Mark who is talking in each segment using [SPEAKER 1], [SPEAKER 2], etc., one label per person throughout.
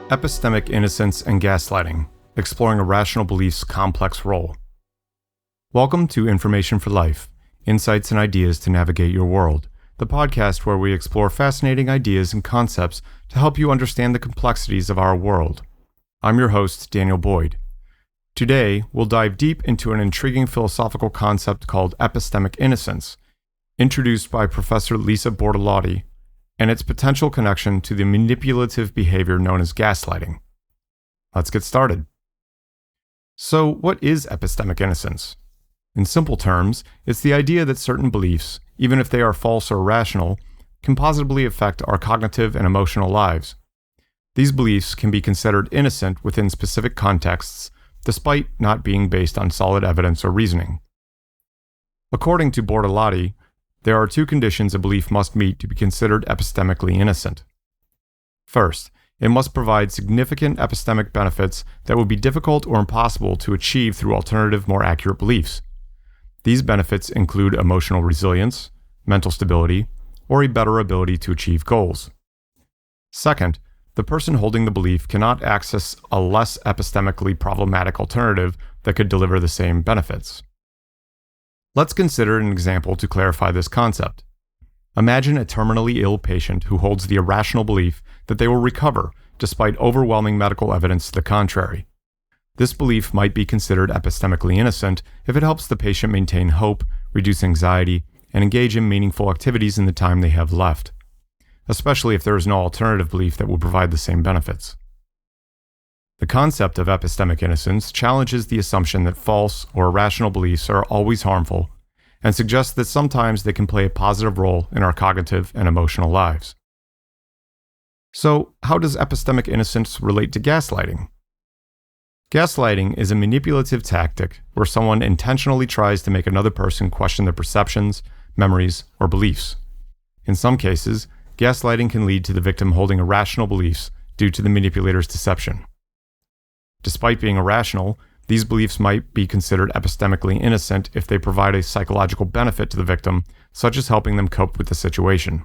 [SPEAKER 1] Epistemic Innocence and Gaslighting, Exploring Irrational Beliefs' Complex Role. Welcome to Information for Life, Insights and Ideas to Navigate Your World, the podcast where we explore fascinating ideas and concepts to help you understand the complexities of our world. I'm your host, Daniel Boyd. Today, we'll dive deep into an intriguing philosophical concept called epistemic innocence, introduced by Professor Lisa Bortolotti, and its potential connection to the manipulative behavior known as gaslighting. Let's get started. So, what is epistemic innocence? In simple terms, it's the idea that certain beliefs, even if they are false or irrational, can positively affect our cognitive and emotional lives. These beliefs can be considered innocent within specific contexts, despite not being based on solid evidence or reasoning. According to Bortolotti, there are two conditions a belief must meet to be considered epistemically innocent. First, it must provide significant epistemic benefits that would be difficult or impossible to achieve through alternative, more accurate beliefs. These benefits include emotional resilience, mental stability, or a better ability to achieve goals. Second, the person holding the belief cannot access a less epistemically problematic alternative that could deliver the same benefits. Let's consider an example to clarify this concept. Imagine a terminally ill patient who holds the irrational belief that they will recover despite overwhelming medical evidence to the contrary. This belief might be considered epistemically innocent if it helps the patient maintain hope, reduce anxiety, and engage in meaningful activities in the time they have left, especially if there is no alternative belief that will provide the same benefits. The concept of epistemic innocence challenges the assumption that false or irrational beliefs are always harmful and suggests that sometimes they can play a positive role in our cognitive and emotional lives. So, how does epistemic innocence relate to gaslighting? Gaslighting is a manipulative tactic where someone intentionally tries to make another person question their perceptions, memories, or beliefs. In some cases, gaslighting can lead to the victim holding irrational beliefs due to the manipulator's deception. Despite being irrational, these beliefs might be considered epistemically innocent if they provide a psychological benefit to the victim, such as helping them cope with the situation.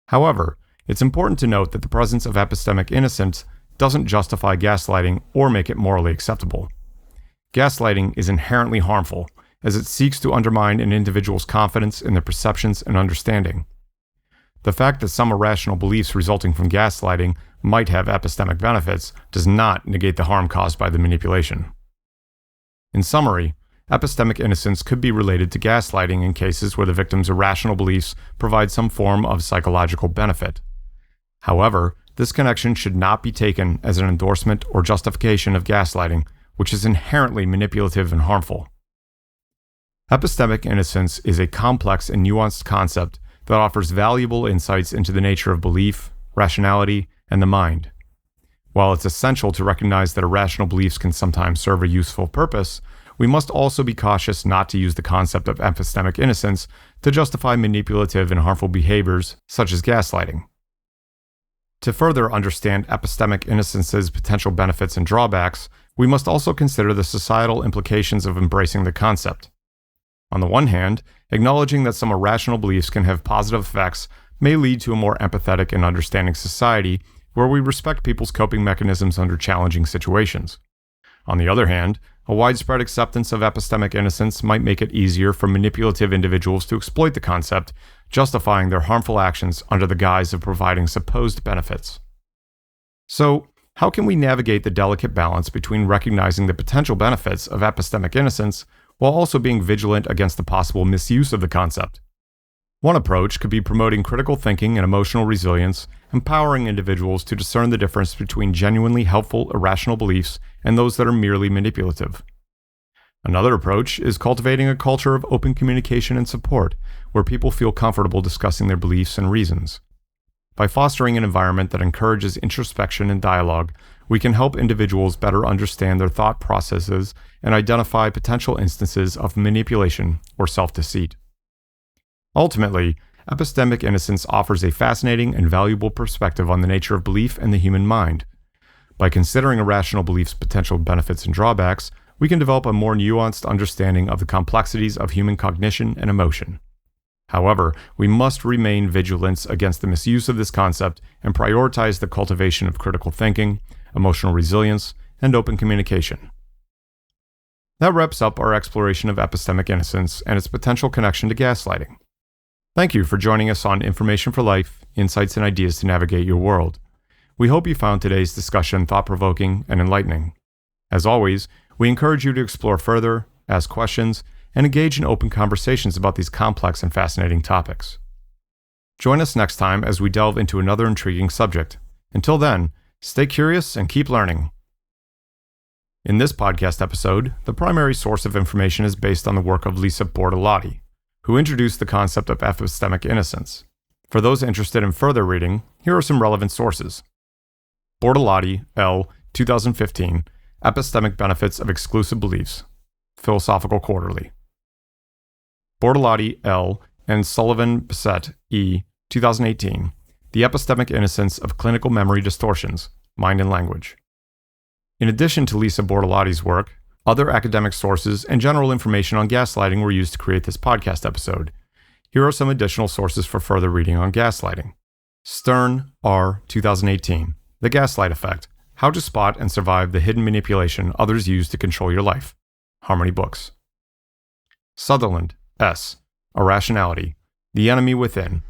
[SPEAKER 1] However, it's important to note that the presence of epistemic innocence doesn't justify gaslighting or make it morally acceptable. Gaslighting is inherently harmful, as it seeks to undermine an individual's confidence in their perceptions and understanding. The fact that some irrational beliefs resulting from gaslighting might have epistemic benefits does not negate the harm caused by the manipulation. In summary, epistemic innocence could be related to gaslighting in cases where the victim's irrational beliefs provide some form of psychological benefit. However, this connection should not be taken as an endorsement or justification of gaslighting, which is inherently manipulative and harmful. Epistemic innocence is a complex and nuanced concept that offers valuable insights into the nature of belief, rationality, and the mind. While it's essential to recognize that irrational beliefs can sometimes serve a useful purpose, we must also be cautious not to use the concept of epistemic innocence to justify manipulative and harmful behaviors such as gaslighting. To further understand epistemic innocence's potential benefits and drawbacks, we must also consider the societal implications of embracing the concept. On the one hand, acknowledging that some irrational beliefs can have positive effects may lead to a more empathetic and understanding society where we respect people's coping mechanisms under challenging situations. On the other hand, a widespread acceptance of epistemic innocence might make it easier for manipulative individuals to exploit the concept, justifying their harmful actions under the guise of providing supposed benefits. So, how can we navigate the delicate balance between recognizing the potential benefits of epistemic innocence while also being vigilant against the possible misuse of the concept? One approach could be promoting critical thinking and emotional resilience, empowering individuals to discern the difference between genuinely helpful, irrational beliefs and those that are merely manipulative. Another approach is cultivating a culture of open communication and support, where people feel comfortable discussing their beliefs and reasons. By fostering an environment that encourages introspection and dialogue, we can help individuals better understand their thought processes and identify potential instances of manipulation or self-deceit. Ultimately, epistemic innocence offers a fascinating and valuable perspective on the nature of belief and the human mind. By considering irrational beliefs' potential benefits and drawbacks, we can develop a more nuanced understanding of the complexities of human cognition and emotion. However, we must remain vigilant against the misuse of this concept and prioritize the cultivation of critical thinking, emotional resilience, and open communication. That wraps up our exploration of epistemic innocence and its potential connection to gaslighting. Thank you for joining us on Information for Life, Insights and Ideas to Navigate Your World. We hope you found today's discussion thought-provoking and enlightening. As always, we encourage you to explore further, ask questions, and engage in open conversations about these complex and fascinating topics. Join us next time as we delve into another intriguing subject. Until then, stay curious and keep learning. In this podcast episode, the primary source of information is based on the work of Lisa Bortolotti, who introduced the concept of epistemic innocence. For those interested in further reading, here are some relevant sources. Bortolotti, L., 2015, Epistemic Benefits of Exclusive Beliefs, Philosophical Quarterly. Bortolotti, L., and Sullivan-Bissett, E., 2018, The Epistemic Innocence of Clinical Memory Distortions, Mind and Language. In addition to Lisa Bortolotti's work, other academic sources and general information on gaslighting were used to create this podcast episode. Here are some additional sources for further reading on gaslighting. Stern, R., 2018, The Gaslight Effect, How to Spot and Survive the Hidden Manipulation Others Use to Control Your Life, Harmony Books. Sutherland, S., Irrationality, The Enemy Within,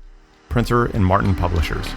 [SPEAKER 1] Printer and Martin Publishers.